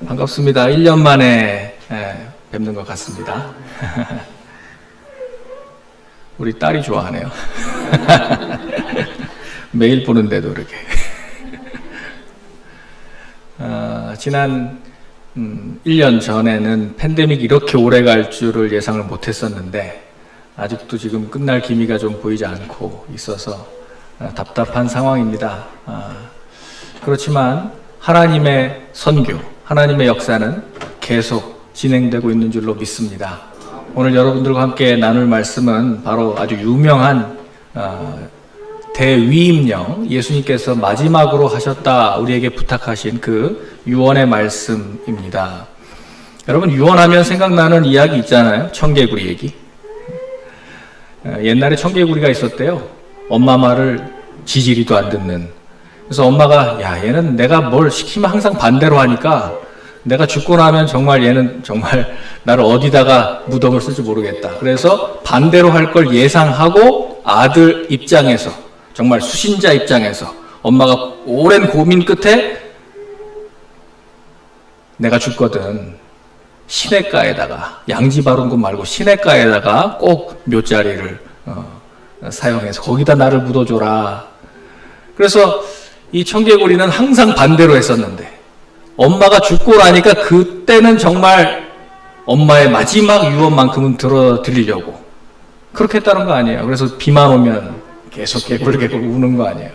반갑습니다. 1년 만에 뵙는 것 같습니다. 우리 딸이 좋아하네요. 매일 보는데도 이렇게. 지난 1년 전에는 팬데믹이 이렇게 오래 갈 줄을 예상을 못했었는데 아직도 지금 끝날 기미가 좀 보이지 않고 있어서 답답한 상황입니다. 그렇지만 하나님의 선교, 하나님의 역사는 계속 진행되고 있는 줄로 믿습니다. 오늘 여러분들과 함께 나눌 말씀은 바로 아주 유명한 대위임령, 예수님께서 마지막으로 하셨다 우리에게 부탁하신 그 유언의 말씀입니다. 여러분, 유언하면 생각나는 이야기 있잖아요. 청개구리 얘기. 옛날에 청개구리가 있었대요. 엄마 말을 지지리도 안 듣는. 그래서 엄마가 얘는 내가 뭘 시키면 항상 반대로 하니까 내가 죽고 나면 정말 얘는 정말 나를 어디다가 무덤을 쓸지 모르겠다. 그래서 반대로 할 걸 예상하고 아들 입장에서, 정말 수신자 입장에서 엄마가 오랜 고민 끝에 내가 죽거든 시냇가에다가, 양지 바른 곳 말고 시냇가에다가 꼭 묘자리를 사용해서 거기다 나를 묻어줘라. 그래서 이 청개구리는 항상 반대로 했었는데 엄마가 죽고 나니까 그때는 정말 엄마의 마지막 유언만큼은 들어드리려고 그렇게 했다는 거 아니에요. 그래서 비만 오면 계속 개굴개굴 우는 거 아니에요.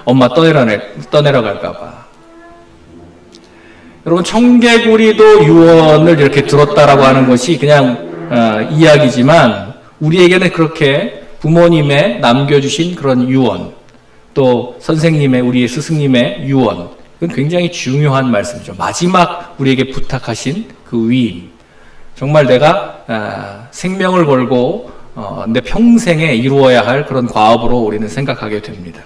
엄마 떠내려갈까 봐. 여러분, 청개구리도 유언을 이렇게 들었다라고 하는 것이 그냥 이야기지만 우리에게는 그렇게 부모님의 남겨주신 그런 유언, 또 선생님의, 우리의 스승님의 유언, 그건 굉장히 중요한 말씀이죠. 마지막 우리에게 부탁하신 그 위임. 정말 내가 생명을 걸고 내 평생에 이루어야 할 그런 과업으로 우리는 생각하게 됩니다.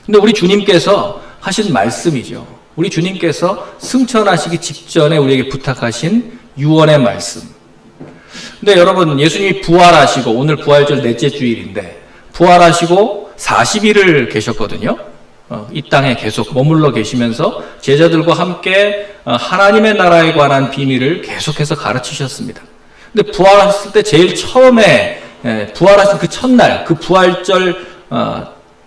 근데 우리 주님께서 하신 말씀이죠. 우리 주님께서 승천하시기 직전에 우리에게 부탁하신 유언의 말씀. 근데 여러분, 예수님이 부활하시고, 오늘 부활절 넷째 주일인데 부활하시고 40일을 계셨거든요. 이 땅에 계속 머물러 계시면서 제자들과 함께 하나님의 나라에 관한 비밀을 계속해서 가르치셨습니다. 근데 부활했을 때 제일 처음에 부활하신 그 첫날, 그 부활절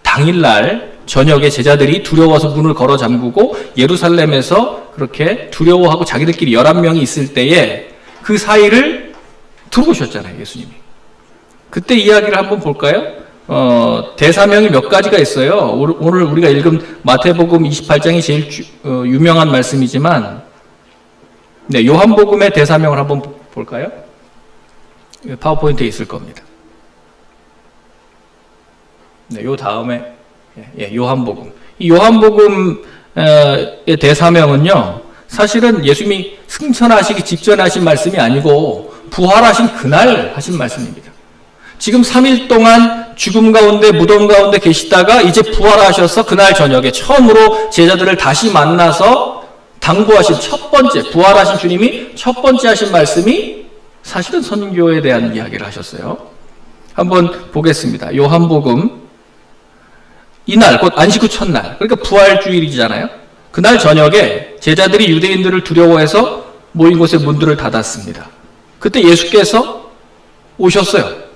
당일날 저녁에 제자들이 두려워서 문을 걸어 잠그고 예루살렘에서 그렇게 두려워하고 자기들끼리 11명이 있을 때에 그 사이를 들어오셨잖아요, 예수님이. 그때 이야기를 한번 볼까요? 대사명이 몇 가지가 있어요. 오늘 우리가 읽은 마태복음 28장이 제일 유명한 말씀이지만, 네, 요한복음의 대사명을 한번 볼까요? 파워포인트에 있을 겁니다. 네, 요 다음에 요한복음. 이 요한복음의 대사명은요, 사실은 예수님이 승천하시기 직전에 하신 말씀이 아니고 부활하신 그날 하신 말씀입니다. 지금 3일 동안 죽음 가운데, 무덤 가운데 계시다가 이제 부활하셔서 그날 저녁에 처음으로 제자들을 다시 만나서 당부하신 첫 번째, 부활하신 주님이 첫 번째 하신 말씀이 사실은 선교에 대한 이야기를 하셨어요. 한번 보겠습니다. 요한복음, 이날, 곧 안식 후 첫날, 그러니까 부활주일이잖아요. 그날 저녁에 제자들이 유대인들을 두려워해서 모인 곳에 문들을 닫았습니다. 그때 예수께서 오셨어요.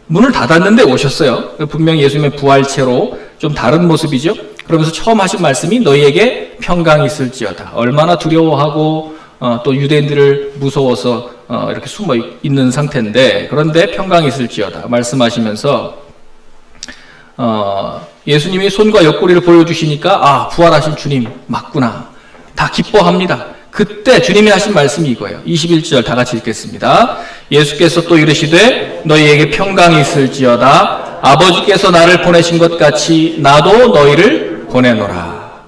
문을 닫았는데 오셨어요. 분명히 예수님의 부활체로 좀 다른 모습이죠. 그러면서 처음 하신 말씀이 너희에게 평강이 있을지어다. 얼마나 두려워하고 또 유대인들을 무서워서 이렇게 숨어 있는 상태인데, 그런데 평강이 있을지어다 말씀하시면서 예수님이 손과 옆구리를 보여주시니까 부활하신 주님 맞구나. 다 기뻐합니다. 그때 주님이 하신 말씀이 이거예요. 21절 다 같이 읽겠습니다. 예수께서 또 이르시되 너희에게 평강이 있을지어다. 아버지께서 나를 보내신 것 같이 나도 너희를 보내노라.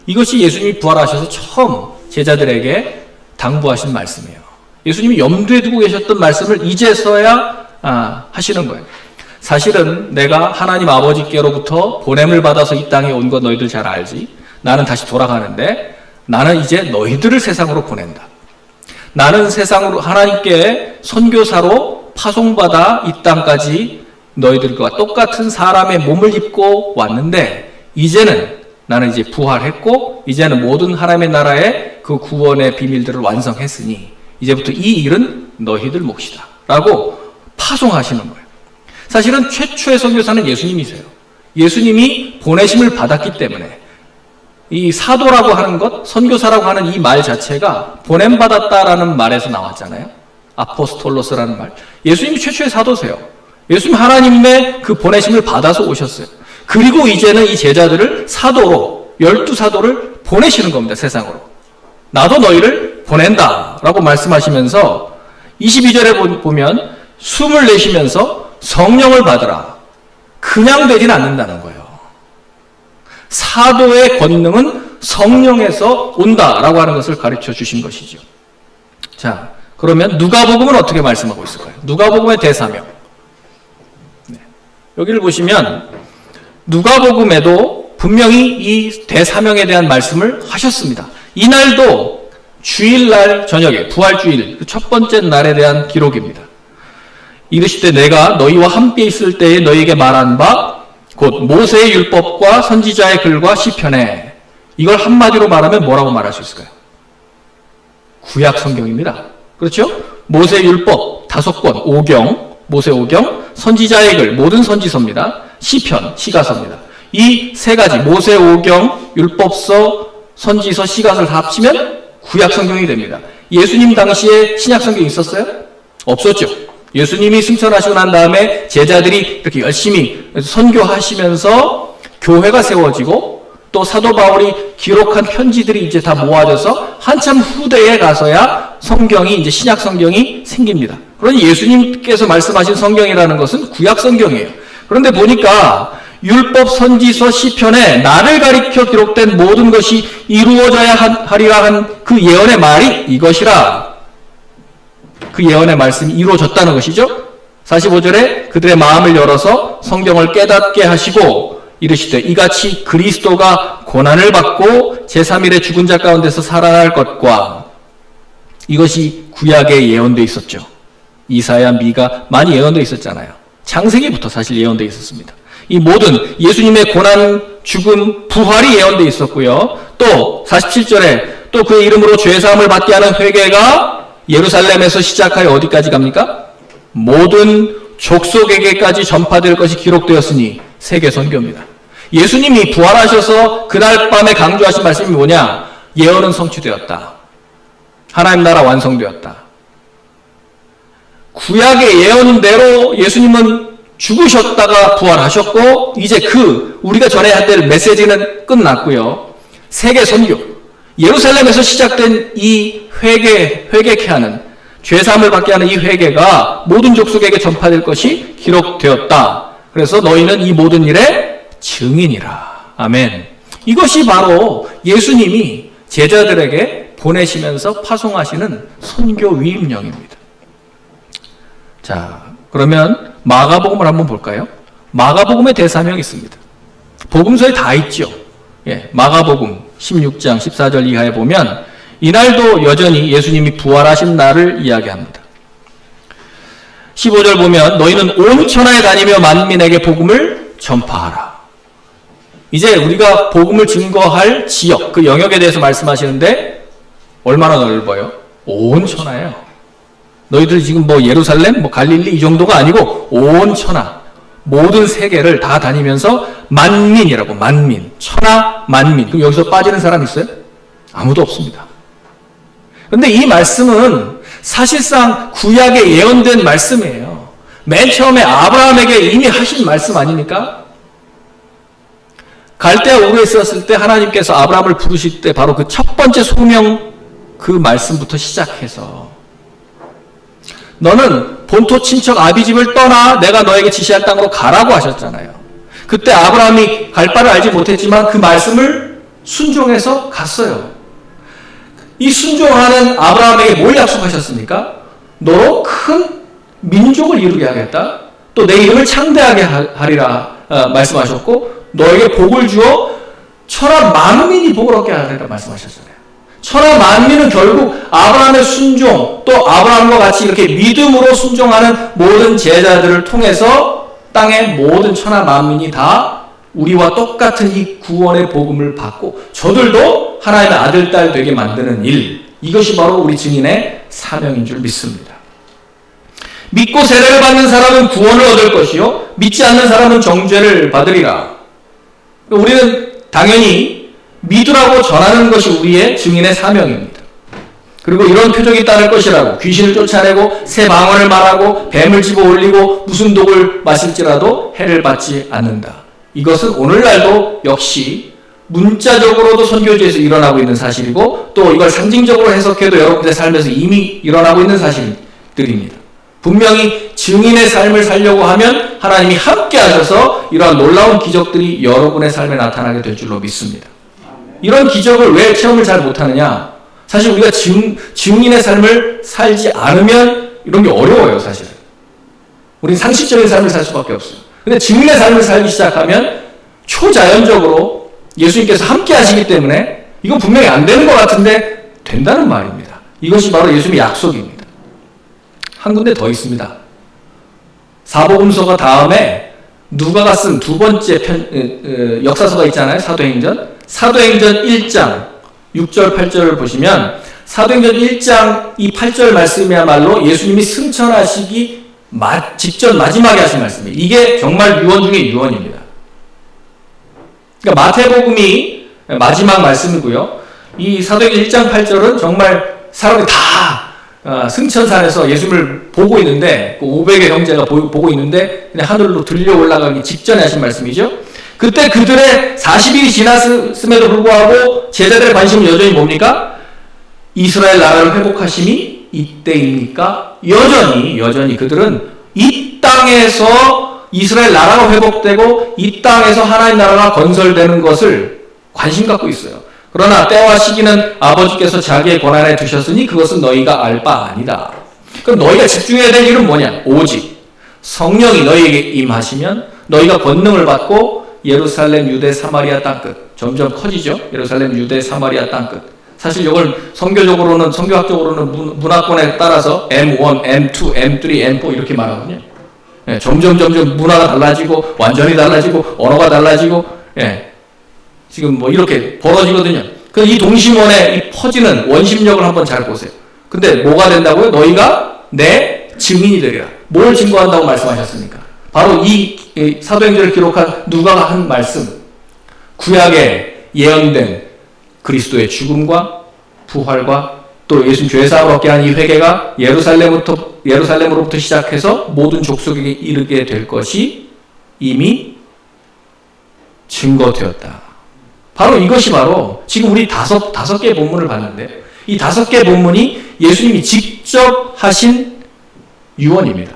이것이 예수님이 부활하셔서 처음 제자들에게 당부하신 말씀이에요. 예수님이 염두에 두고 계셨던 말씀을 이제서야 하시는 거예요. 사실은 내가 하나님 아버지께로부터 보냄을 받아서 이 땅에 온 거 너희들 잘 알지. 나는 다시 돌아가는데 나는 이제 너희들을 세상으로 보낸다. 나는 세상으로 하나님께 선교사로 파송받아 이 땅까지 너희들과 똑같은 사람의 몸을 입고 왔는데 이제는 나는 이제 부활했고 이제는 모든 하나님의 나라의 그 구원의 비밀들을 완성했으니 이제부터 이 일은 너희들 몫이다 라고 파송하시는 거예요. 사실은 최초의 선교사는 예수님이세요. 예수님이 보내심을 받았기 때문에 이 사도라고 하는 것, 선교사라고 하는 이 말 자체가 보냄받았다라는 말에서 나왔잖아요. 아포스톨로스라는 말. 예수님이 최초의 사도세요. 예수님 하나님의 그 보내심을 받아서 오셨어요. 그리고 이제는 이 제자들을 사도로, 12사도를 보내시는 겁니다, 세상으로. 나도 너희를 보낸다 라고 말씀하시면서 22절에 보면 숨을 내쉬면서 성령을 받으라. 그냥 되진 않는다는 거예요. 사도의 권능은 성령에서 온다라고 하는 것을 가르쳐 주신 것이죠. 자, 그러면 누가복음은 어떻게 말씀하고 있을까요? 누가복음의 대사명. 네. 여기를 보시면 누가복음에도 분명히 이 대사명에 대한 말씀을 하셨습니다. 이날도 주일날 저녁에 부활주일 그 첫 번째 날에 대한 기록입니다. 이르시되 내가 너희와 함께 있을 때에 너희에게 말한 바 곧 모세의 율법과 선지자의 글과 시편에, 이걸 한마디로 말하면 뭐라고 말할 수 있을까요? 구약 성경입니다. 그렇죠? 모세의 율법 5권, 5경, 모세 5경, 선지자의 글, 모든 선지서입니다. 시편, 시가서입니다. 이 세 가지, 모세 5경, 율법서, 선지서, 시가서를 다 합치면 구약 성경이 됩니다. 예수님 당시에 신약 성경이 있었어요? 없었죠. 예수님이 승천하시고 난 다음에 제자들이 이렇게 열심히 선교하시면서 교회가 세워지고 또 사도 바울이 기록한 편지들이 이제 다 모아져서 한참 후대에 가서야 성경이 이제 신약 성경이 생깁니다. 그러니 예수님께서 말씀하신 성경이라는 것은 구약 성경이에요. 그런데 보니까 율법, 선지서, 시편에 나를 가리켜 기록된 모든 것이 이루어져야 하리라 한 그 예언의 말이 이것이라. 그 예언의 말씀이 이루어졌다는 것이죠. 45절에 그들의 마음을 열어서 성경을 깨닫게 하시고 이르시되 이같이 그리스도가 고난을 받고 제3일에 죽은 자 가운데서 살아날 것과, 이것이 구약에 예언되어 있었죠. 이사야, 미가 많이 예언되어 있었잖아요. 창세기부터 사실 예언되어 있었습니다. 이 모든 예수님의 고난, 죽음, 부활이 예언되어 있었고요. 또 47절에 또 그의 이름으로 죄사함을 받게 하는 회개가 예루살렘에서 시작하여 어디까지 갑니까? 모든 족속에게까지 전파될 것이 기록되었으니 세계 선교입니다. 예수님이 부활하셔서 그날 밤에 강조하신 말씀이 뭐냐? 예언은 성취되었다. 하나님 나라 완성되었다. 구약의 예언대로 예수님은 죽으셨다가 부활하셨고 이제 우리가 전해야 될 메시지는 끝났고요. 세계 선교. 예루살렘에서 시작된 이 회개케 하는, 죄사함을 받게 하는 이 회개가 모든 족속에게 전파될 것이 기록되었다. 그래서 너희는 이 모든 일의 증인이라. 아멘. 이것이 바로 예수님이 제자들에게 보내시면서 파송하시는 선교 위임령입니다. 자, 그러면 마가복음을 한번 볼까요? 마가복음의 대사명이 있습니다. 복음서에 다 있죠. 예, 마가복음 16장 14절 이하에 보면 이날도 여전히 예수님이 부활하신 날을 이야기합니다. 15절 보면 너희는 온 천하에 다니며 만민에게 복음을 전파하라. 이제 우리가 복음을 증거할 지역, 그 영역에 대해서 말씀하시는데 얼마나 넓어요? 온 천하예요. 너희들 지금 예루살렘, 갈릴리 이 정도가 아니고 온 천하, 모든 세계를 다 다니면서 만민이라고, 만민, 천하 만민. 그럼 여기서 빠지는 사람 있어요? 아무도 없습니다. 그런데 이 말씀은 사실상 구약에 예언된 말씀이에요. 맨 처음에 아브라함에게 이미 하신 말씀 아닙니까? 갈대아 우르에 있었을 때 하나님께서 아브라함을 부르실 때 바로 그 첫 번째 소명, 그 말씀부터 시작해서 너는 본토 친척 아비집을 떠나 내가 너에게 지시할 땅으로 가라고 하셨잖아요. 그때 아브라함이 갈 바를 알지 못했지만 그 말씀을 순종해서 갔어요. 이 순종하는 아브라함에게 뭘 약속하셨습니까? 너로 큰 민족을 이루게 하겠다. 또 내 이름을 창대하게 하리라 말씀하셨고, 너에게 복을 주어 천하 만민이 복을 얻게 하리라 말씀하셨잖아요. 천하 만민은 결국 아브라함의 순종, 또 아브라함과 같이 이렇게 믿음으로 순종하는 모든 제자들을 통해서 땅의 모든 천하 만민이 다 우리와 똑같은 이 구원의 복음을 받고 저들도 하나님의 아들, 딸 되게 만드는 일, 이것이 바로 우리 증인의 사명인 줄 믿습니다. 믿고 세례를 받는 사람은 구원을 얻을 것이요 믿지 않는 사람은 정죄를 받으리라. 우리는 당연히 믿으라고 전하는 것이 우리의 증인의 사명입니다. 그리고 이런 표적이 따를 것이라고 귀신을 쫓아내고 새 방언을 말하고 뱀을 집어 올리고 무슨 독을 마실지라도 해를 받지 않는다. 이것은 오늘날도 역시 문자적으로도 선교지에서 일어나고 있는 사실이고 또 이걸 상징적으로 해석해도 여러분들의 삶에서 이미 일어나고 있는 사실들입니다. 분명히 증인의 삶을 살려고 하면 하나님이 함께 하셔서 이러한 놀라운 기적들이 여러분의 삶에 나타나게 될 줄로 믿습니다. 이런 기적을 왜 체험을 잘 못하느냐? 사실 우리가 증인의 삶을 살지 않으면 이런 게 어려워요, 사실은. 우리는 상식적인 삶을 살 수밖에 없어요. 근데 증인의 삶을 살기 시작하면 초자연적으로 예수님께서 함께 하시기 때문에 이건 분명히 안 되는 것 같은데 된다는 말입니다. 이것이 바로 예수님의 약속입니다. 한 군데 더 있습니다. 사복음서가 다음에 누가가 쓴 두 번째 역사서가 있잖아요. 사도행전 1장 6절 8절을 보시면 사도행전 1장 이 8절 말씀이야말로 예수님이 승천하시기 직전 마지막에 하신 말씀이에요. 이게 정말 유언 중에 유언입니다. 그러니까 마태복음이 마지막 말씀이고요. 이 사도행전 1장 8절은 정말 사람들이 다 승천산에서 예수님을 보고 있는데 그 500의 형제가 보고 있는데 그냥 하늘로 들려 올라가기 직전에 하신 말씀이죠. 그때 그들의 40일이 지났음에도 불구하고 제자들의 관심은 여전히 뭡니까? 이스라엘 나라를 회복하심이 이때입니까? 여전히 그들은 이 땅에서 이스라엘 나라가 회복되고 이 땅에서 하나님 나라가 건설되는 것을 관심 갖고 있어요. 그러나 때와 시기는 아버지께서 자기의 권한에 두셨으니 그것은 너희가 알 바 아니다. 그럼 너희가 집중해야 될 일은 뭐냐? 오직 성령이 너희에게 임하시면 너희가 권능을 받고 예루살렘, 유대, 사마리아 땅끝 점점 커지죠. 예루살렘, 유대, 사마리아 땅끝. 사실 이걸 성교학적으로는 문화권에 따라서 M1, M2, M3, M4 이렇게 말하거든요. 예, 점점 문화가 달라지고 완전히 달라지고 언어가 달라지고 지금 뭐 이렇게 벌어지거든요. 그래서 이 동심원의 이 퍼지는 원심력을 한번 잘 보세요. 근데 뭐가 된다고요? 너희가 내 증인이 되리라. 뭘 증거한다고 말씀하셨습니까? 바로 이 사도행전을 기록한 누가가 한 말씀. 구약에 예언된 그리스도의 죽음과 부활과 또 예수님 죄사함을 얻게 한 이 회개가 예루살렘으로부터 시작해서 모든 족속에게 이르게 될 것이 이미 증거되었다. 바로 이것이 바로 지금 우리 다섯 개의 본문을 봤는데 이 5개의 본문이 예수님이 직접 하신 유언입니다.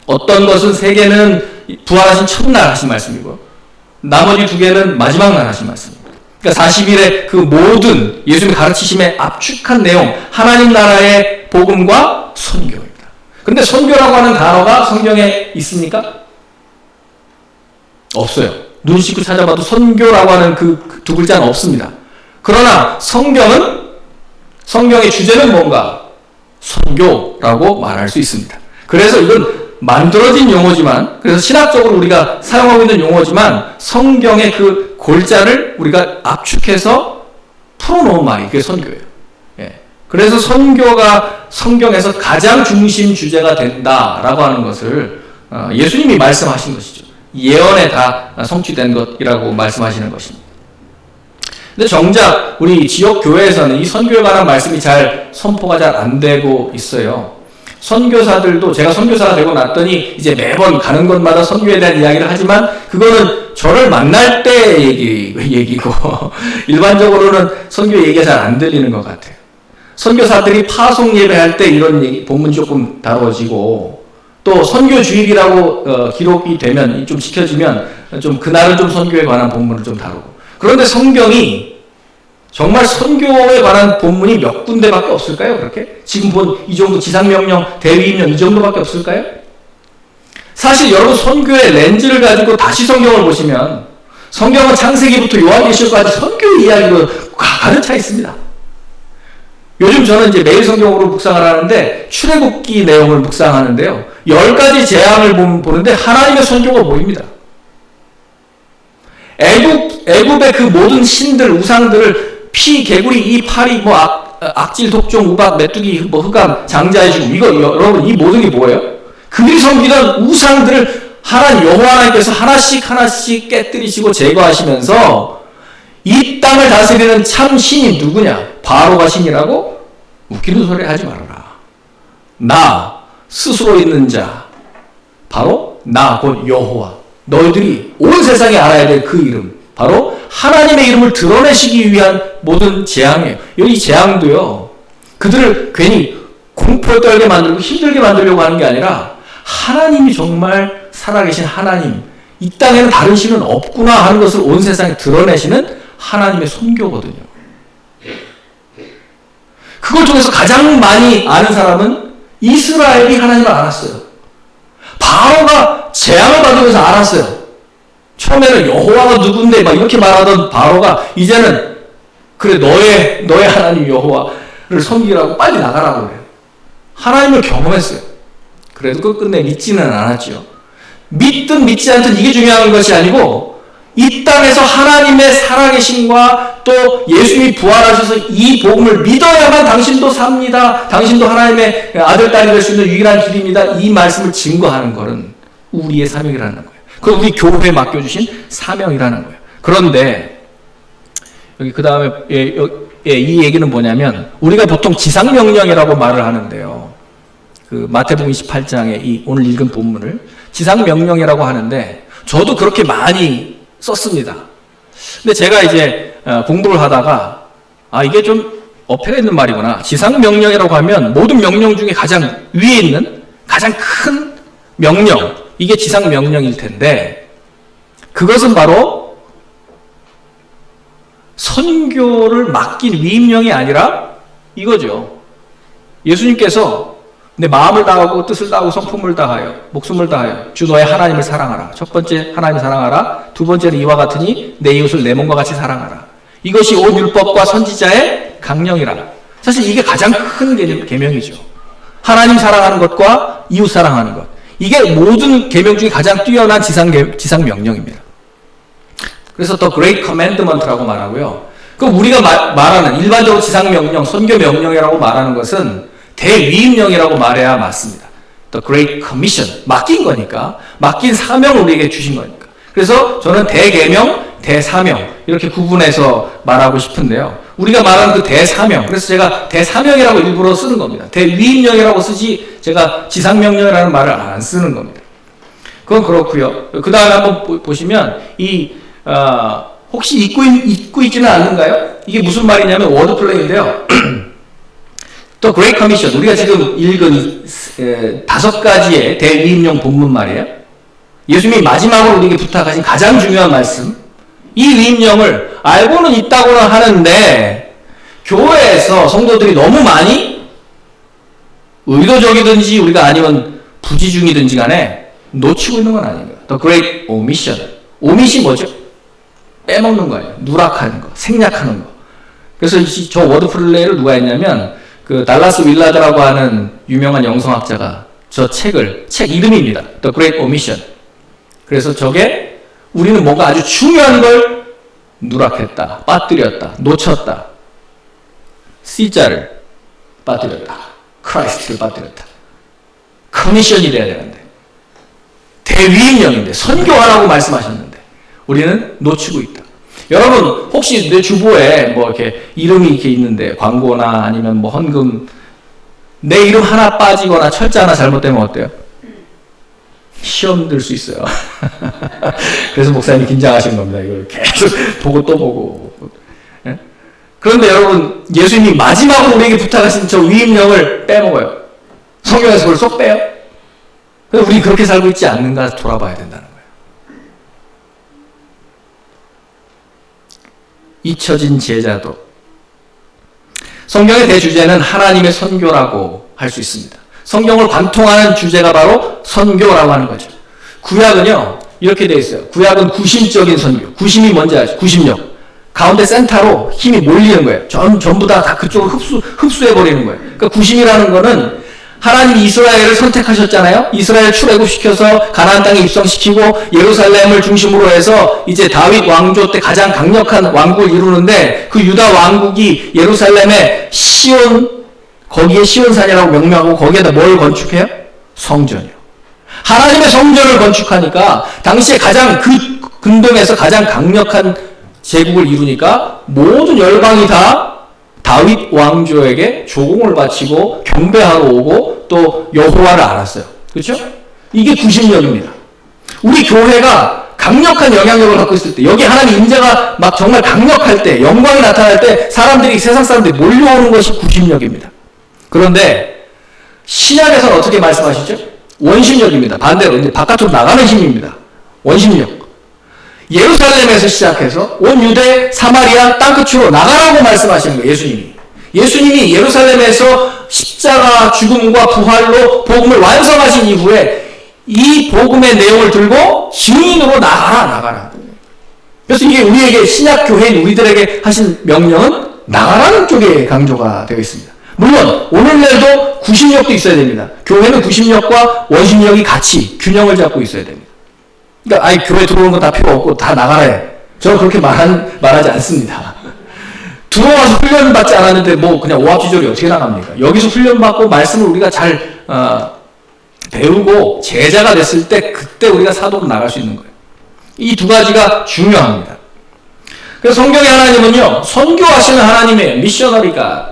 어떤 것은 3개는 부활하신 첫날 하신 말씀이고 나머지 2개는 마지막 날 하신 말씀입니다. 그러니까 40일의 그 모든 예수님의 가르치심의 압축한 내용, 하나님 나라의 복음과 선교입니다. 그런데 선교라고 하는 단어가 성경에 있습니까? 없어요. 눈 씻고 찾아봐도 선교라고 하는 그 두 글자는 없습니다. 그러나 성경의 주제는 뭔가? 선교라고 말할 수 있습니다. 그래서 이건 만들어진 용어지만, 그래서 신학적으로 우리가 사용하고 있는 용어지만 성경의 그 골자를 우리가 압축해서 풀어놓은 말이 그게 선교예요. 그래서 선교가 성경에서 가장 중심 주제가 된다라고 하는 것을 예수님이 말씀하신 것이죠. 예언에 다 성취된 것이라고 말씀하시는 것입니다. 근데 정작 우리 지역 교회에서는 이 선교에 관한 말씀이 잘 선포가 잘 안 되고 있어요. 선교사들도 제가 선교사가 되고 났더니 이제 매번 가는 곳마다 선교에 대한 이야기를 하지만 그거는 저를 만날 때 얘기고 일반적으로는 선교 얘기가 잘 안 들리는 것 같아요. 선교사들이 파송 예배할 때 이런 얘기, 본문이 조금 다뤄지고 또 선교 주일이라고 기록이 되면 좀 지켜지면 좀 그날은 좀 선교에 관한 본문을 좀 다루고 그런데 성경이 정말 선교에 관한 본문이 몇 군데밖에 없을까요? 그렇게? 지금 본 이 정도 지상명령, 대위임령 이 정도밖에 없을까요? 사실 여러분 선교의 렌즈를 가지고 다시 성경을 보시면 성경은 창세기부터 요한계시록까지 선교의 이야기로 가득 차 있습니다. 요즘 저는 이제 매일 성경으로 묵상을 하는데 출애굽기 내용을 묵상하는데요. 10가지 재앙을 보는데 하나님의 선교가 보입니다. 애굽의 그 모든 신들, 우상들을 피, 개구리, 이 파리, 뭐 악질, 독종, 우박, 메뚜기, 뭐 흑암, 장자의 죽음, 이거 여러분 이 모든 게 뭐예요? 그들이 섬기던 우상들을 하나님 여호와 하나님께서 하나씩 깨뜨리시고 제거하시면서 이 땅을 다스리는 참 신이 누구냐? 바로가 신이라고? 웃기는 소리 하지 말아라. 나 스스로 있는 자, 바로 나 곧 여호와. 너희들이 온 세상에 알아야 될 그 이름, 바로 하나님의 이름을 드러내시기 위한 모든 재앙이에요. 이 재앙도요, 그들을 괜히 공포에 떨게 만들고 힘들게 만들려고 하는 게 아니라 하나님이 정말 살아계신 하나님, 이 땅에는 다른 신은 없구나 하는 것을 온 세상에 드러내시는 하나님의 선교거든요. 그걸 통해서 가장 많이 아는 사람은 이스라엘이 하나님을 알았어요. 바로가 재앙을 받으면서 알았어요. 처음에는 여호와가 누군데 막 이렇게 말하던 바로가 이제는 그래 너의 하나님 여호와를 섬기라고 빨리 나가라고 그래요. 하나님을 경험했어요. 그래도 끝내 믿지는 않았죠. 믿든 믿지 않든 이게 중요한 것이 아니고 이 땅에서 하나님의 살아계심과 또 예수님이 부활하셔서 이 복음을 믿어야만 당신도 삽니다. 당신도 하나님의 아들, 딸이 될 수 있는 유일한 길입니다. 이 말씀을 증거하는 것은 우리의 사명이라는 거예요. 그건 우리 교회에 맡겨주신 사명이라는 거예요. 그런데 여기 그 다음에 이 얘기는 뭐냐면 우리가 보통 지상명령이라고 말을 하는데요. 그 마태복음 28장에 이 오늘 읽은 본문을 지상명령이라고 하는데 저도 그렇게 많이 썼습니다. 근데 제가 이제 공부를 하다가 이게 좀 어폐가 있는 말이구나. 지상명령이라고 하면 모든 명령 중에 가장 위에 있는 가장 큰 명령, 이게 지상명령일 텐데 그것은 바로 선교를 맡긴 위임령이 아니라 이거죠. 예수님께서 내 마음을 다하고 뜻을 다하고 성품을 다하여 목숨을 다하여 주 너의 하나님을 사랑하라. 첫 번째 하나님을 사랑하라. 두 번째는 이와 같으니 내 이웃을 내 몸과 같이 사랑하라. 이것이 온 율법과 선지자의 강령이라. 사실 이게 가장 큰 계명이죠. 하나님 사랑하는 것과 이웃 사랑하는 것. 이게 모든 계명 중에 가장 뛰어난 지상 명령입니다. 그래서 더 Great Commandment라고 말하고요. 그 우리가 말하는 일반적으로 지상 명령, 선교 명령이라고 말하는 것은 대위임령이라고 말해야 맞습니다. The Great Commission, 맡긴 거니까, 맡긴 사명을 우리에게 주신 거니까. 그래서 저는 대계명, 대사명 이렇게 구분해서 말하고 싶은데요. 우리가 말하는 그 대사명, 그래서 제가 대사명이라고 일부러 쓰는 겁니다. 대위임령이라고 쓰지 제가 지상명령이라는 말을 안 쓰는 겁니다. 그건 그렇고요. 그 다음에 한번 보시면 혹시 잊고 있지는 않는가요? 이게 무슨 말이냐면 워드플레이인데요. 또 Great Commission, 우리가 지금 읽은 5가지의 대위임령 본문 말이에요. 예수님이 마지막으로 우리에게 부탁하신 가장 중요한 말씀, 이 위임령을 알고는 있다고는 하는데 교회에서 성도들이 너무 많이 의도적이든지 우리가 아니면 부지중이든지 간에 놓치고 있는 건 아닙니다. The Great Omission. 오밋이 뭐죠? 빼먹는 거예요. 누락하는 거, 생략하는 거. 그래서 저 워드플레이를 누가 했냐면 그 달라스 윌라드라고 하는 유명한 영성학자가 책 이름입니다. The Great Omission. 그래서 저게 우리는 뭔가 아주 중요한 걸 누락했다, 빠뜨렸다, 놓쳤다. C자를 빠뜨렸다. 크라이스트를 빠뜨렸다. 커미션이 돼야 되는데. 대위임령인데, 선교하라고 말씀하셨는데, 우리는 놓치고 있다. 여러분, 혹시 내 주보에 뭐 이렇게 이름이 이렇게 있는데, 광고나 아니면 뭐 헌금, 내 이름 하나 빠지거나 철자 하나 잘못되면 어때요? 시험 들 수 있어요. 그래서 목사님이 긴장하신 겁니다. 이걸 계속 보고 또 보고. 예? 그런데 여러분, 예수님이 마지막으로 우리에게 부탁하신 저 위임령을 빼먹어요. 성경에서 그걸 쏙 빼요. 그래서 우리 그렇게 살고 있지 않는가 돌아봐야 된다는 거예요. 잊혀진 제자도. 성경의 대주제는 하나님의 선교라고 할 수 있습니다. 성경을 관통하는 주제가 바로 선교라고 하는 거죠. 구약은요, 이렇게 되어 있어요. 구약은 구심적인 선교. 구심이 뭔지 아시죠? 구심력. 가운데 센터로 힘이 몰리는 거예요. 전부 다 그쪽으로 흡수해버리는 거예요. 그러니까 구심이라는 거는 하나님이 이스라엘을 선택하셨잖아요. 이스라엘 출애굽시켜서 가나안 땅에 입성시키고 예루살렘을 중심으로 해서 이제 다윗 왕조 때 가장 강력한 왕국을 이루는데 그 유다 왕국이 예루살렘에 시온, 거기에 시온산이라고 명명하고 거기에다 뭘 건축해요? 성전이요. 하나님의 성전을 건축하니까 당시에 가장 그 근동에서 가장 강력한 제국을 이루니까 모든 열방이 다 다윗 왕조에게 조공을 바치고 경배하러 오고 또 여호와를 알았어요. 그렇죠? 이게 구심력입니다. 우리 교회가 강력한 영향력을 갖고 있을 때, 여기 하나님 임재가 막 정말 강력할 때, 영광이 나타날 때 사람들이, 세상 사람들이 몰려오는 것이 구심력입니다. 그런데 신약에서는 어떻게 말씀하시죠? 원심력입니다. 반대로 이제 바깥으로 나가는 힘입니다. 원심력. 예루살렘에서 시작해서 온 유대, 사마리아 땅끝으로 나가라고 말씀하시는 거예요. 예수님이. 예수님이 예루살렘에서 십자가 죽음과 부활로 복음을 완성하신 이후에 이 복음의 내용을 들고 증인으로 나가라. 그래서 이게 우리에게, 신약 교회인 우리들에게 하신 명령은 나가라는 쪽에 강조가 되어 있습니다. 물론 오늘날도 구심력도 있어야 됩니다. 교회는 구심력과 원심력이 같이 균형을 잡고 있어야 됩니다. 그러니까 아예 교회 들어오는 거 다 필요 없고 다 나가라 해. 저는 그렇게 말하지 않습니다. 들어와서 훈련 받지 않았는데 뭐 그냥 오합지졸이 어떻게 나갑니까? 여기서 훈련 받고 말씀을 우리가 잘 배우고 제자가 됐을 때 그때 우리가 사도로 나갈 수 있는 거예요. 이 두 가지가 중요합니다. 그래서 성경의 하나님은요, 선교하시는 하나님이에요. 미셔너리가.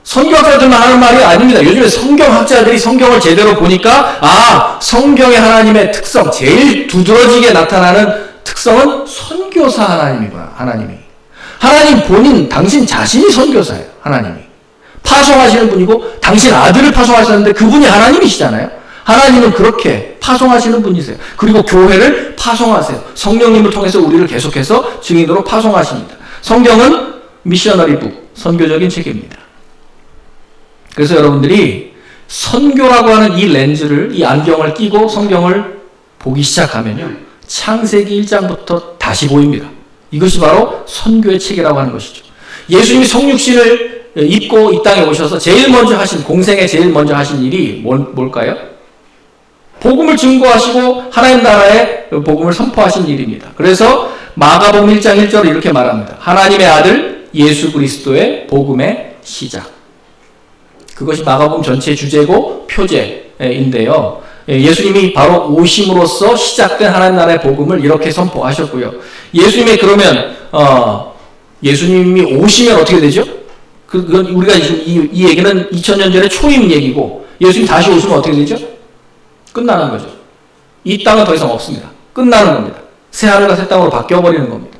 선교학자들만 하는 말이 아닙니다. 요즘에 성경학자들이 성경을 제대로 보니까 성경의 하나님의 특성, 제일 두드러지게 나타나는 특성은 선교사 하나님이구나. 하나님 본인, 당신 자신이 선교사예요. 하나님이 파송하시는 분이고 당신 아들을 파송하셨는데 그분이 하나님이시잖아요. 하나님은 그렇게 파송하시는 분이세요. 그리고 교회를 파송하세요. 성령님을 통해서 우리를 계속해서 증인으로 파송하십니다. 성경은 미셔너리 북, 선교적인 책입니다. 그래서 여러분들이 선교라고 하는 이 렌즈를, 이 안경을 끼고 성경을 보기 시작하면요, 창세기 1장부터 다시 보입니다. 이것이 바로 선교의 책이라고 하는 것이죠. 예수님이 성육신을 입고 이 땅에 오셔서 제일 먼저 하신, 공생에 제일 먼저 하신 일이 뭘까요? 복음을 증거하시고 하나님 나라의 복음을 선포하신 일입니다. 그래서 마가복음 1장 1절을 이렇게 말합니다. 하나님의 아들 예수 그리스도의 복음의 시작. 그것이 마가복음 전체의 주제고 표제인데요. 예수님이 바로 오심으로써 시작된 하나님 나라의 복음을 이렇게 선포하셨고요. 예수님이 그러면 예수님이 오시면 어떻게 되죠? 그건 우리가 지금 이 얘기는 2000년 전의 초임 얘기고, 예수님 다시 오시면 어떻게 되죠? 끝나는 거죠. 이 땅은 더 이상 없습니다. 끝나는 겁니다. 새 하늘과 새 땅으로 바뀌어버리는 겁니다.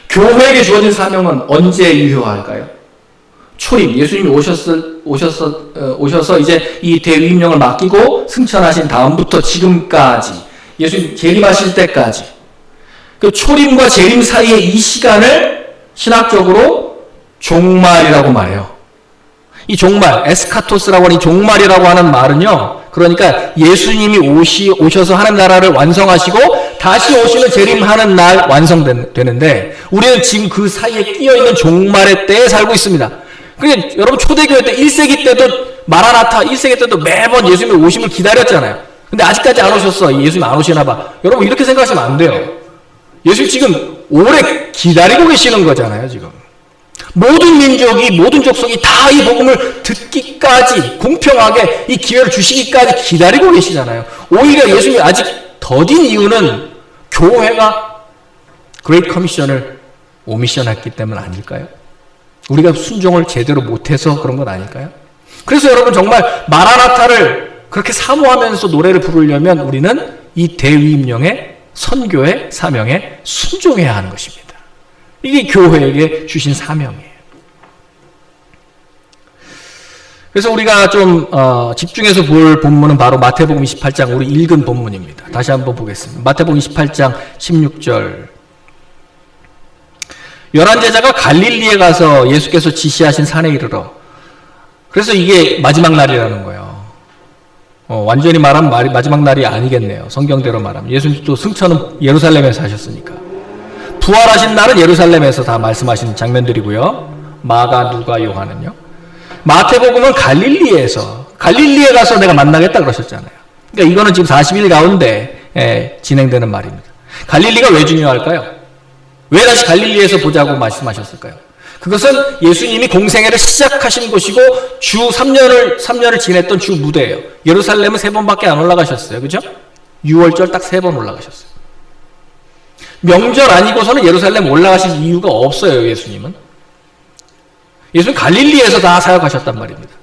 교회에게 주어진 사명은 언제 유효할까요? 초림, 예수님이 오셔서 이제 이 대위임령을 맡기고 승천하신 다음부터 지금까지, 예수님 재림하실 때까지, 그 초림과 재림 사이의 이 시간을 신학적으로 종말이라고 말해요. 이 종말, 에스카토스라고 하는 이 종말이라고 하는 말은요, 그러니까 예수님이 오셔서 하나님 나라를 완성하시고 다시 오시는 재림하는 날 완성되는데, 우리는 지금 그 사이에 끼어있는 종말의 때에 살고 있습니다. 그러니까 여러분, 초대교회 때 1세기 때도 마라나타 1세기 때도 매번 예수님의 오심을 기다렸잖아요. 근데 아직까지 안 오셨어. 예수님 안 오시나 봐. 여러분, 이렇게 생각하시면 안 돼요. 예수님 지금 오래 기다리고 계시는 거잖아요. 지금 모든 민족이, 모든 족속이 다 이 복음을 듣기까지, 공평하게 이 기회를 주시기까지 기다리고 계시잖아요. 오히려 예수님이 아직 더딘 이유는 교회가 그레이트 커미션을 오미션했기 때문 아닐까요? 우리가 순종을 제대로 못해서 그런 건 아닐까요? 그래서 여러분, 정말 마라나타를 그렇게 사모하면서 노래를 부르려면 우리는 이 대위임령의 선교의 사명에 순종해야 하는 것입니다. 이게 교회에게 주신 사명이에요. 그래서 우리가 좀 집중해서 볼 본문은 바로 마태복음 28장, 우리 읽은 본문입니다. 다시 한번 보겠습니다. 마태복음 28장 16절. 11제자가 갈릴리에 가서 예수께서 지시하신 산에 이르러. 그래서 이게 마지막 날이라는 거예요. 완전히 말하면 마지막 날이 아니겠네요. 성경대로 말하면. 예수님도 승천은 예루살렘에서 하셨으니까. 부활하신 날은 예루살렘에서 다 말씀하신 장면들이고요. 마가, 누가, 요한은요. 마태복음은 갈릴리에 가서 내가 만나겠다 그러셨잖아요. 그러니까 이거는 지금 40일 가운데 진행되는 말입니다. 갈릴리가 왜 중요할까요? 왜 다시 갈릴리에서 보자고 말씀하셨을까요? 그것은 예수님이 공생애를 시작하신 곳이고 주 3년을 지냈던 주 무대예요. 예루살렘은 3번밖에 안 올라가셨어요. 그죠? 6월절 딱 3번 올라가셨어요. 명절 아니고서는 예루살렘 올라가실 이유가 없어요. 예수님은 갈릴리에서 다 사역하셨단 말입니다.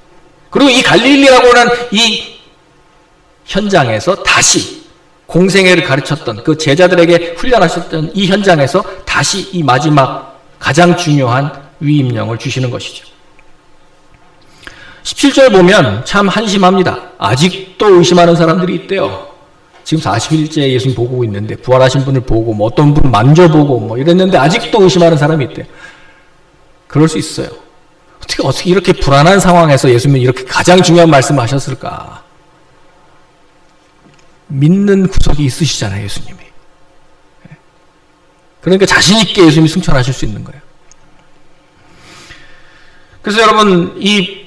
그리고 이 갈릴리라고 하는 이 현장에서 다시 공생애를 가르쳤던 그 제자들에게 훈련하셨던 이 현장에서 다시 이 마지막 가장 중요한 위임령을 주시는 것이죠. 17절 보면 참 한심합니다. 아직도 의심하는 사람들이 있대요. 지금 40일째 예수님 보고 있는데 부활하신 분을 보고 뭐 어떤 분 만져보고 뭐 이랬는데 아직도 의심하는 사람이 있대요. 그럴 수 있어요. 어떻게 이렇게 불안한 상황에서 예수님은 이렇게 가장 중요한 말씀을 하셨을까? 믿는 구석이 있으시잖아요, 예수님이. 그러니까 자신있게 예수님이 승천하실 수 있는 거예요. 그래서 여러분, 이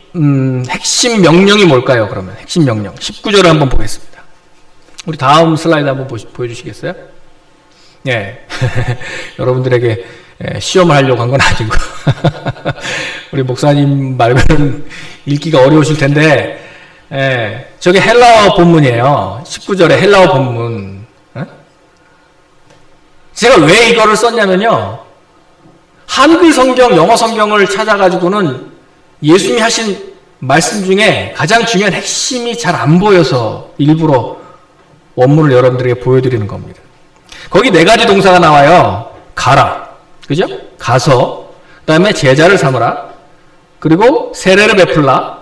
핵심 명령이 뭘까요, 그러면? 핵심 명령. 19절을 한번 보겠습니다. 우리 다음 슬라이드 한번 보여주시겠어요? 예. 여러분들에게 시험을 하려고 한 건 아니고. 우리 목사님 말고는 읽기가 어려우실 텐데, 저게 헬라어 본문이에요. 19절에 헬라어 본문. 제가 왜 이거를 썼냐면요. 한글 성경, 영어 성경을 찾아가지고는 예수님이 하신 말씀 중에 가장 중요한 핵심이 잘 안 보여서 일부러 원문을 여러분들에게 보여드리는 겁니다. 거기 4가지 동사가 나와요. 가라. 그죠? 가서, 그 다음에 제자를 삼으라. 그리고 세례를 베풀라.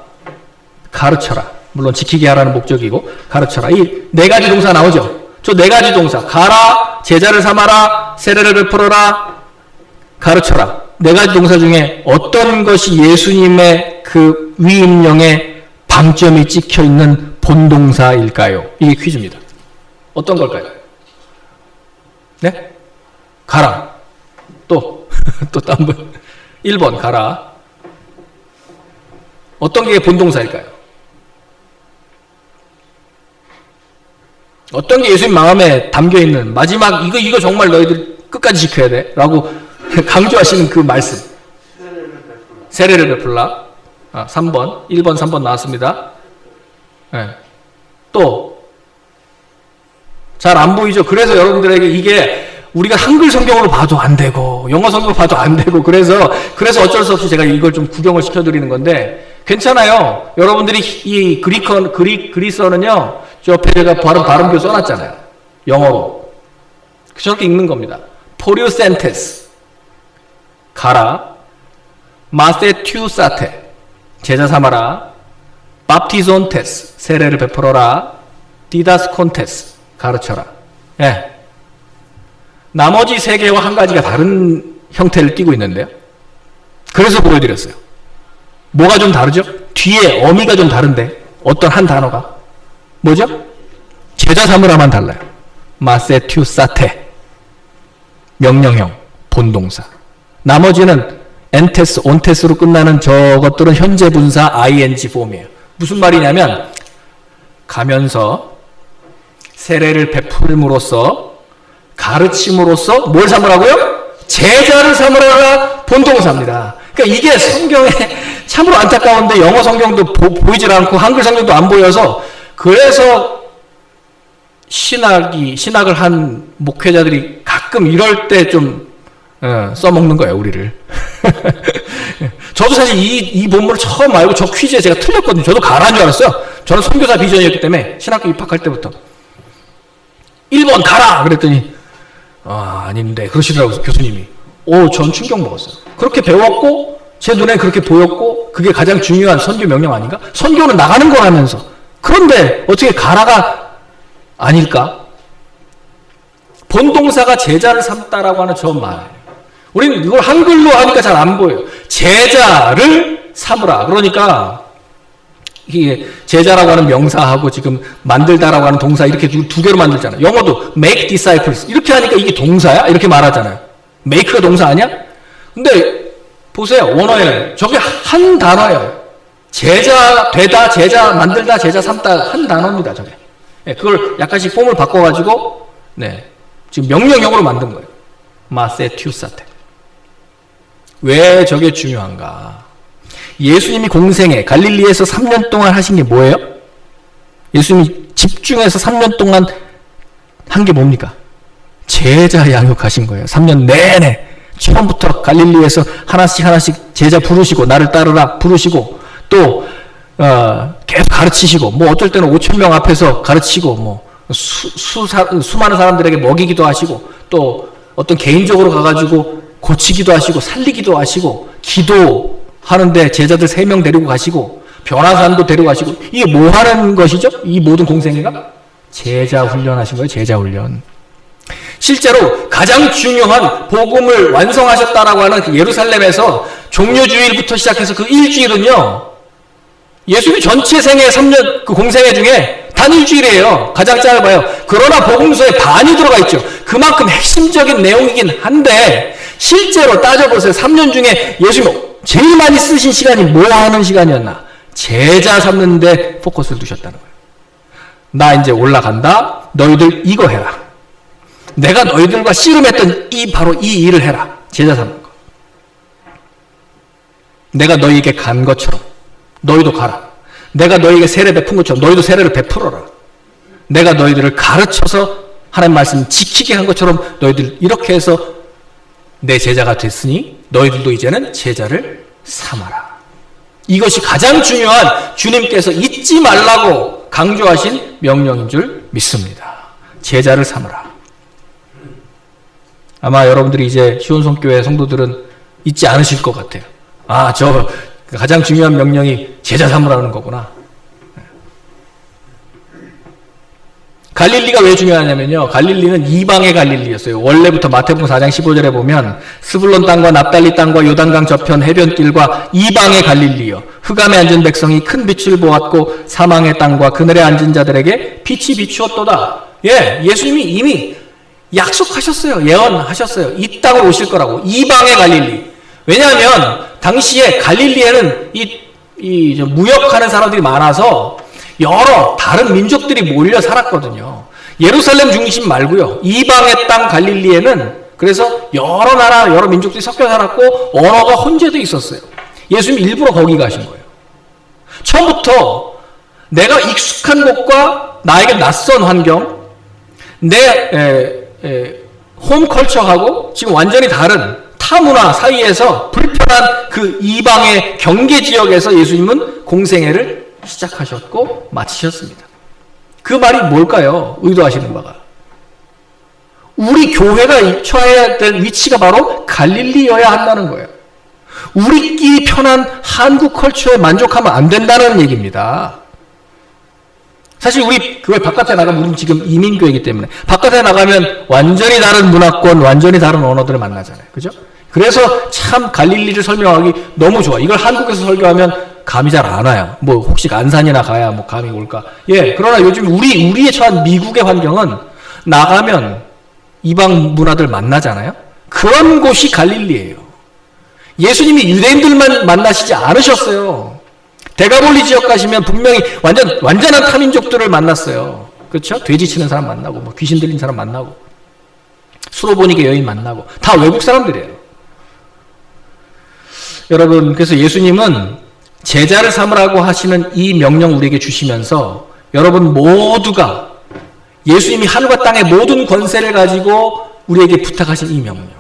가르쳐라. 물론 지키게 하라는 목적이고, 가르쳐라. 이 4가지 동사 나오죠? 저 4가지 동사. 가라, 제자를 삼아라, 세례를 베풀어라, 가르쳐라. 4가지 동사 중에 어떤 것이 예수님의 그 위임령에 방점이 찍혀 있는 본동사일까요? 이게 퀴즈입니다. 어떤 걸까요? 네? 가라. 또 딴 분. 1번, 가라. 어떤 게 본동사일까요? 어떤 게 예수님 마음에 담겨있는 마지막 이거 정말 너희들 끝까지 지켜야 돼 라고 강조하시는 그 말씀. 세례를 베풀라. 3번 1번 3번 나왔습니다. 네. 또 잘 안 보이죠? 그래서 여러분들에게 이게 우리가 한글 성경으로 봐도 안 되고 영어 성경으로 봐도 안 되고 그래서 어쩔 수 없이 제가 이걸 좀 구경을 시켜드리는 건데 괜찮아요. 여러분들이 이 그리스어는요 저 옆에 제가 발음표 써놨잖아요. 영어로. 저렇게 읽는 겁니다. 포리오센테스 가라. 마세튜사테 제자 삼아라. 밥티존테스 세례를 베풀어라. 디다스콘테스 가르쳐라. 예. 나머지 3개와 한 가지가 다른 형태를 띠고 있는데요. 그래서 보여드렸어요. 뭐가 좀 다르죠? 뒤에 어미가 좀 다른데 어떤 한 단어가 뭐죠? 제자 삼으라만 달라요. 마세튜사테 명령형 본동사. 나머지는 엔테스, 온테스로 끝나는 저것들은 현재 분사 ing 폼이에요. 무슨 말이냐면 가면서 세례를 베풀므로써 가르침으로써 뭘 삼으라고요? 제자를 삼으라가 본동사입니다. 그러니까 이게 성경에 참으로 안타까운데 영어 성경도 보이질 않고 한글 성경도 안 보여서 그래서 신학을 한 목회자들이 가끔 이럴 때 좀 써먹는 거예요, 우리를. 저도 사실 이 본문을 처음 알고 저 퀴즈에 제가 틀렸거든요. 저도 가라는 줄 알았어요. 저는 선교사 비전이었기 때문에 신학교 입학할 때부터 1번 가라! 그랬더니 아닌데 그러시더라고요, 교수님이. 전 충격 먹었어요. 그렇게 배웠고 제 눈에 그렇게 보였고 그게 가장 중요한 선교 명령 아닌가? 선교는 나가는 거라면서. 그런데 어떻게 가라가 아닐까? 본동사가 제자를 삼다라고 하는 저 말. 우리는 이걸 한글로 하니까 잘 안 보여요. 제자를 삼으라. 그러니까 이게 제자라고 하는 명사하고 지금 만들다라고 하는 동사 이렇게 두 개로 만들잖아요. 영어도 make disciples 이렇게 하니까 이게 동사야? 이렇게 말하잖아요. make가 동사 아니야? 근데 보세요. 원어에는 저게 한 단어예요. 제자 되다, 제자 만들다, 제자 삼다 한 단어입니다, 저게. 예, 그걸 약간씩 폼을 바꿔가지고, 네. 지금 명령형으로 만든 거예요. 마세튜사테. 왜 저게 중요한가? 예수님이 공생애, 갈릴리에서 3년 동안 하신 게 뭐예요? 예수님이 집중해서 3년 동안 한 게 뭡니까? 제자 양육하신 거예요. 3년 내내. 처음부터 갈릴리에서 하나씩 제자 부르시고, 나를 따르라 부르시고, 또, 계속 가르치시고, 뭐 어쩔 때는 5,000명 앞에서 가르치고, 뭐, 수많은 사람들에게 먹이기도 하시고, 또 어떤 개인적으로 가가지고 고치기도 하시고, 살리기도 하시고, 기도하는데 제자들 3명 데리고 가시고, 변화산도 데리고 가시고, 이게 뭐 하는 것이죠? 이 모든 공생애가? 제자 훈련하신 거예요, 제자 훈련. 실제로 가장 중요한 복음을 완성하셨다라고 하는 그 예루살렘에서 종료주일부터 시작해서 그 일주일은요, 예수님 전체 생애 3년 그 공생애 중에 단 일주일이에요. 가장 짧아요. 그러나 복음서에 반이 들어가 있죠. 그만큼 핵심적인 내용이긴 한데, 실제로 따져보세요. 3년 중에 예수님 제일 많이 쓰신 시간이 뭐 하는 시간이었나? 제자 삼는데 포커스를 두셨다는 거예요. 나 이제 올라간다. 너희들 이거 해라. 내가 너희들과 씨름했던 바로 이 일을 해라. 제자 삼는 거. 내가 너희에게 간 것처럼 너희도 가라. 내가 너희에게 세례 베푼 것처럼 너희도 세례를 베풀어라. 내가 너희들을 가르쳐서 하나님 말씀 지키게 한 것처럼 너희들 이렇게 해서 내 제자가 됐으니 너희들도 이제는 제자를 삼아라. 이것이 가장 중요한 주님께서 잊지 말라고 강조하신 명령인 줄 믿습니다. 제자를 삼으라. 아마 여러분들이 이제 시온성교회 성도들은 잊지 않으실 것 같아요. 아, 저 가장 중요한 명령이 제자 삼으라는 거구나. 갈릴리가 왜 중요하냐면요, 갈릴리는 이방의 갈릴리였어요. 원래부터 마태복음 4장 15절에 보면 스불론 땅과 납달리 땅과 요단강 저편 해변길과 이방의 갈릴리여, 흑암에 앉은 백성이 큰 빛을 보았고 사망의 땅과 그늘에 앉은 자들에게 빛이 비추었도다. 예, 예수님이 이미 약속하셨어요. 예언하셨어요. 이 땅으로 오실 거라고. 이방의 갈릴리. 왜냐하면 당시에 갈릴리에는 이 무역하는 사람들이 많아서 여러 다른 민족들이 몰려 살았거든요. 예루살렘 중심 말고요. 이방의 땅 갈릴리에는 그래서 여러 나라, 여러 민족들이 섞여 살았고 언어가 혼재돼 있었어요. 예수님이 일부러 거기 가신 거예요. 처음부터 내가 익숙한 곳과 나에게 낯선 환경, 내 홈컬처하고 지금 완전히 다른 타문화 사이에서 불편한 그 이방의 경계 지역에서 예수님은 공생애를 시작하셨고 마치셨습니다. 그 말이 뭘까요? 의도하시는 바가. 우리 교회가 처해야 될 위치가 바로 갈릴리여야 한다는 거예요. 우리끼리 편한 한국 컬처에 만족하면 안 된다는 얘기입니다. 사실 우리 교회 바깥에 나가면 우리는 지금 이민교회이기 때문에 바깥에 나가면 완전히 다른 문화권, 완전히 다른 언어들을 만나잖아요. 그죠? 그래서 참 갈릴리를 설명하기 너무 좋아. 이걸 한국에서 설교하면 감이 잘 안 와요. 뭐 혹시 안산이나 가야 뭐 감이 올까? 예. 그러나 요즘 우리의 처한 미국의 환경은 나가면 이방 문화들 만나잖아요. 그런 곳이 갈릴리예요. 예수님이 유대인들만 만나시지 않으셨어요. 데가볼리 지역 가시면 분명히 완전한 타민족들을 만났어요. 그렇죠? 돼지 치는 사람 만나고, 뭐 귀신 들린 사람 만나고, 수로보니게 여인 만나고, 다 외국 사람들이에요. 여러분, 그래서 예수님은 제자를 삼으라고 하시는 이 명령 우리에게 주시면서 여러분 모두가 예수님이 하늘과 땅의 모든 권세를 가지고 우리에게 부탁하신 이 명령.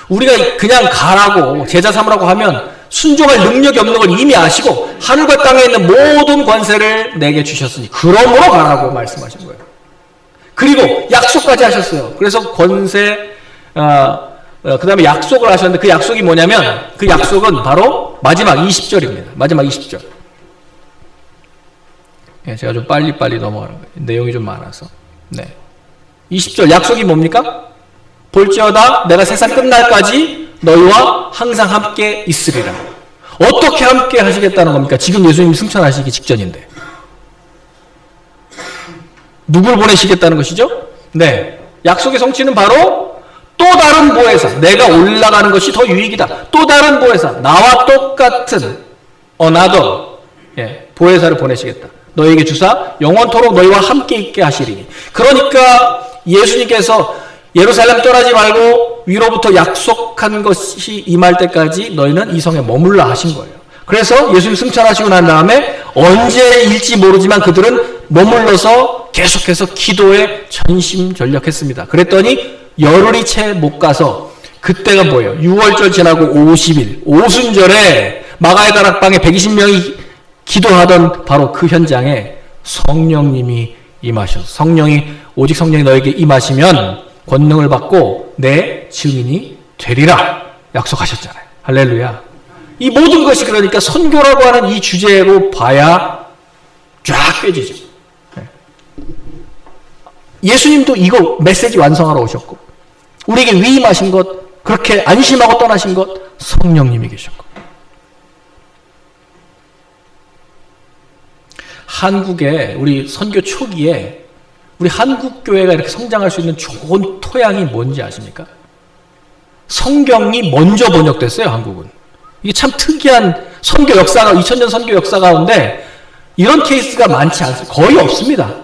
우리가 그냥 가라고 제자 삼으라고 하면 순종할 능력이 없는 걸 이미 아시고 하늘과 땅에 있는 모든 권세를 내게 주셨으니 그러므로 가라고 말씀하신 거예요. 그리고 약속까지 하셨어요. 그래서 권세, 그 다음에 약속을 하셨는데 그 약속이 뭐냐면 그 약속은 바로 마지막 20절입니다. 마지막 20절. 예, 제가 좀 빨리 넘어가는 거예요. 내용이 좀 많아서. 네. 20절 약속이 뭡니까? 볼지어다 내가 세상 끝날까지 너희와 항상 함께 있으리라. 어떻게 함께 하시겠다는 겁니까? 지금 예수님이 승천하시기 직전인데. 누굴 보내시겠다는 것이죠? 네. 약속의 성취는 바로 또 다른 보혜사, 내가 올라가는 것이 더 유익이다. 또 다른 보혜사, 나와 똑같은 another, 보혜사를 보내시겠다. 너에게 주사 영원토록 너희와 함께 있게 하시리니. 그러니까 예수님께서 예루살렘 떠나지 말고 위로부터 약속한 것이 임할 때까지 너희는 이 성에 머물라 하신 거예요. 그래서 예수님 승천하시고 난 다음에 언제일지 모르지만 그들은 머물러서 계속해서 기도에 전심전력했습니다. 그랬더니 열흘이 채 못 가서 그때가 뭐예요? 6월절 지나고 50일 오순절에 마가의 다락방에 120명이 기도하던 바로 그 현장에 성령님이 임하셔서 오직 성령이 너에게 임하시면 권능을 받고 내 증인이 되리라 약속하셨잖아요. 할렐루야. 이 모든 것이 그러니까 선교라고 하는 이 주제로 봐야 쫙 꿰지죠. 예수님도 이거 메시지 완성하러 오셨고 우리에게 위임하신 것, 그렇게 안심하고 떠나신 것 성령님이 계셨고. 한국에 우리 선교 초기에 우리 한국 교회가 이렇게 성장할 수 있는 좋은 토양이 뭔지 아십니까? 성경이 먼저 번역됐어요. 한국은. 이게 참 특이한 선교 역사가 2000년 선교 역사 가운데 이런 케이스가 많지 않습니다. 거의 없습니다.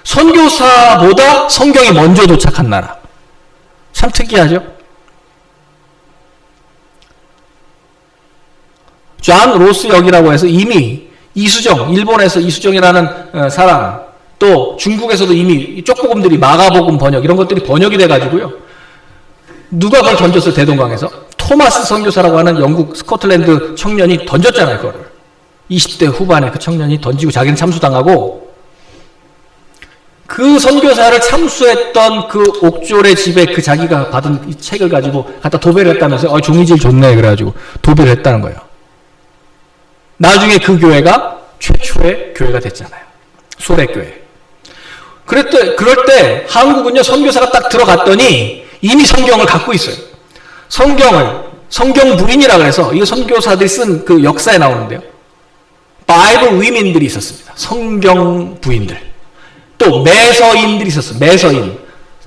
선교사보다 성경이 먼저 도착한 나라. 참 특이하죠? 존 로스 역이라고 해서 이미 이수정, 일본에서 이수정이라는 사람, 또 중국에서도 이미 쪽복음들이 마가복음 번역 이런 것들이 번역이 돼가지고요. 누가 그걸 던졌어요? 대동강에서? 토마스 선교사라고 하는 영국 스코틀랜드 청년이 던졌잖아요. 그거를 20대 후반에 그 청년이 던지고 자기는 참수당하고, 그 선교사를 참수했던 그 옥졸의 집에 그 자기가 받은 이 책을 가지고 갖다 도배를 했다면서요. 종이질 좋네 그래가지고 도배를 했다는 거예요. 나중에 그 교회가 최초의 교회가 됐잖아요. 소래교회. 그럴 때 한국은요, 선교사가 딱 들어갔더니 이미 성경을 갖고 있어요. 성경 부인이라고 해서 이거 선교사들이 쓴 그 역사에 나오는데요. 바이블 위민들이 있었습니다. 성경 부인들. 또 매서인들이 있었어요. 매서인.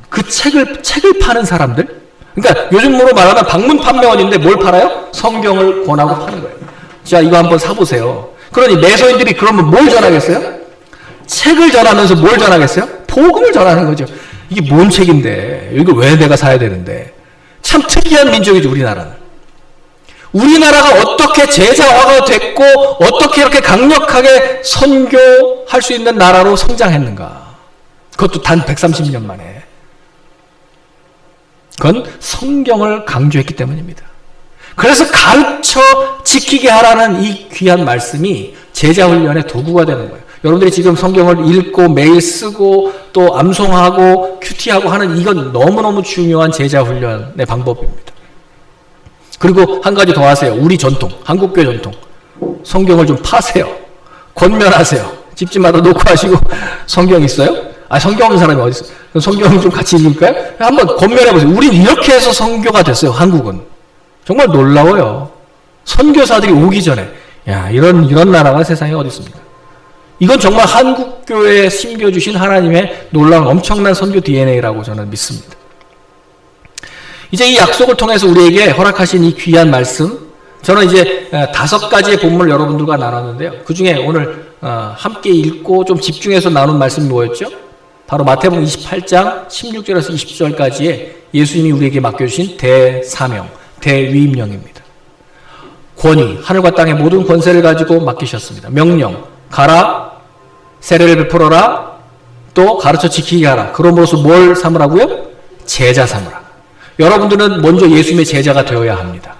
그 책을 파는 사람들. 그러니까 요즘으로 말하면 방문 판매원인데 뭘 팔아요? 성경을 권하고 파는 거예요. 자, 이거 한번 사보세요. 그러니 매서인들이 그러면 뭘 전하겠어요? 책을 전하면서 뭘 전하겠어요? 복음을 전하는 거죠. 이게 뭔 책인데 이걸 왜 내가 사야 되는데. 참 특이한 민족이죠, 우리나라는. 우리나라가 어떻게 제자화가 됐고 어떻게 이렇게 강력하게 선교할 수 있는 나라로 성장했는가. 그것도 단 130년 만에. 그건 성경을 강조했기 때문입니다. 그래서 가르쳐 지키게 하라는 이 귀한 말씀이 제자훈련의 도구가 되는 거예요. 여러분들이 지금 성경을 읽고 매일 쓰고 또 암송하고 큐티하고 하는 이건 너무너무 중요한 제자훈련의 방법입니다. 그리고 한 가지 더 하세요. 우리 전통, 한국교회 전통. 성경을 좀 파세요. 권면하세요. 집집마다 놓고 하시고. 성경 있어요? 성경 없는 사람이 어디 있어요? 그럼 성경을 좀 같이 읽을까요? 한번 권면해보세요. 우린 이렇게 해서 선교가 됐어요, 한국은. 정말 놀라워요. 선교사들이 오기 전에. 야, 이런 나라가 세상에 어디 있습니까? 이건 정말 한국교회에 심겨주신 하나님의 놀라운 엄청난 선교 DNA라고 저는 믿습니다. 이제 이 약속을 통해서 우리에게 허락하신 이 귀한 말씀, 저는 이제 5가지의 본문을 여러분들과 나눴는데요. 그 중에 오늘 함께 읽고 좀 집중해서 나눈 말씀이 뭐였죠? 바로 마태복음 28장 16절에서 20절까지의 예수님이 우리에게 맡겨주신 대사명, 대위임령입니다. 권위, 하늘과 땅의 모든 권세를 가지고 맡기셨습니다. 명령, 가라, 세례를 베풀어라, 또 가르쳐 지키게 하라. 그럼으로써 뭘 삼으라고요? 제자 삼으라. 여러분들은 먼저 예수님의 제자가 되어야 합니다.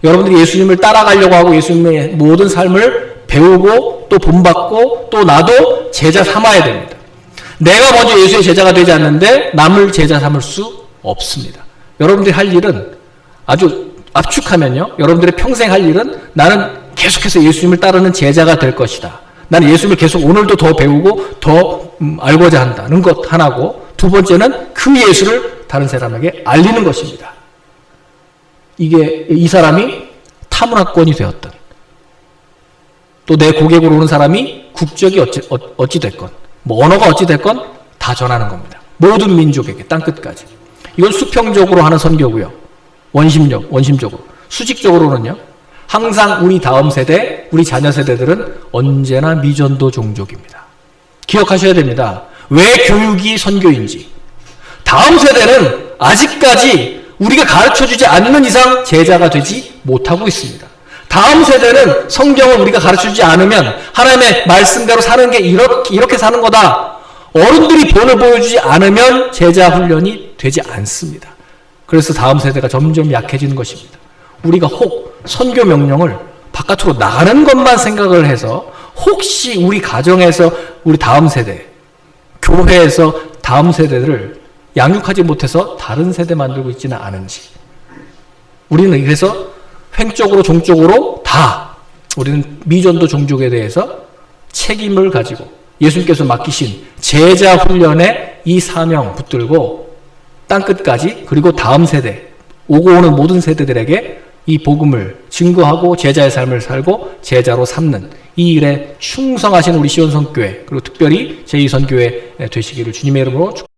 여러분들이 예수님을 따라가려고 하고 예수님의 모든 삶을 배우고 또 본받고 또 나도 제자 삼아야 됩니다. 내가 먼저 예수의 제자가 되지 않는데 남을 제자 삼을 수 없습니다. 여러분들이 할 일은 아주 압축하면요, 여러분들의 평생 할 일은 나는 계속해서 예수님을 따르는 제자가 될 것이다. 나는 예수님을 계속 오늘도 더 배우고 더 알고자 한다는 것 하나고, 두 번째는 그 예수를 다른 사람에게 알리는 것입니다. 이게 이 사람이 타문화권이 되었던, 또 내 고객으로 오는 사람이 국적이 어찌 됐건, 뭐 언어가 어찌 됐건 다 전하는 겁니다. 모든 민족에게 땅끝까지. 이건 수평적으로 하는 선교고요. 원심적으로. 수직적으로는요, 항상 우리 다음 세대, 우리 자녀 세대들은 언제나 미전도 종족입니다. 기억하셔야 됩니다. 왜 교육이 선교인지. 다음 세대는 아직까지 우리가 가르쳐주지 않는 이상 제자가 되지 못하고 있습니다. 다음 세대는 성경을 우리가 가르쳐주지 않으면 하나님의 말씀대로 사는 게 이렇게 사는 거다. 어른들이 본을 보여주지 않으면 제자 훈련이 되지 않습니다. 그래서 다음 세대가 점점 약해지는 것입니다. 우리가 혹 선교 명령을 바깥으로 나가는 것만 생각을 해서 혹시 우리 가정에서 우리 다음 세대, 교회에서 다음 세대들을 양육하지 못해서 다른 세대 만들고 있지는 않은지. 우리는 그래서 횡적으로 종적으로 다 우리는 미전도 종족에 대해서 책임을 가지고 예수님께서 맡기신 제자 훈련에 이 사명 붙들고 땅끝까지 그리고 다음 세대 오고 오는 모든 세대들에게 이 복음을 증거하고 제자의 삶을 살고 제자로 삼는 이 일에 충성하신 우리 시온선교회 그리고 특별히 제2선교회 되시기를 주님의 이름으로 축복합니다.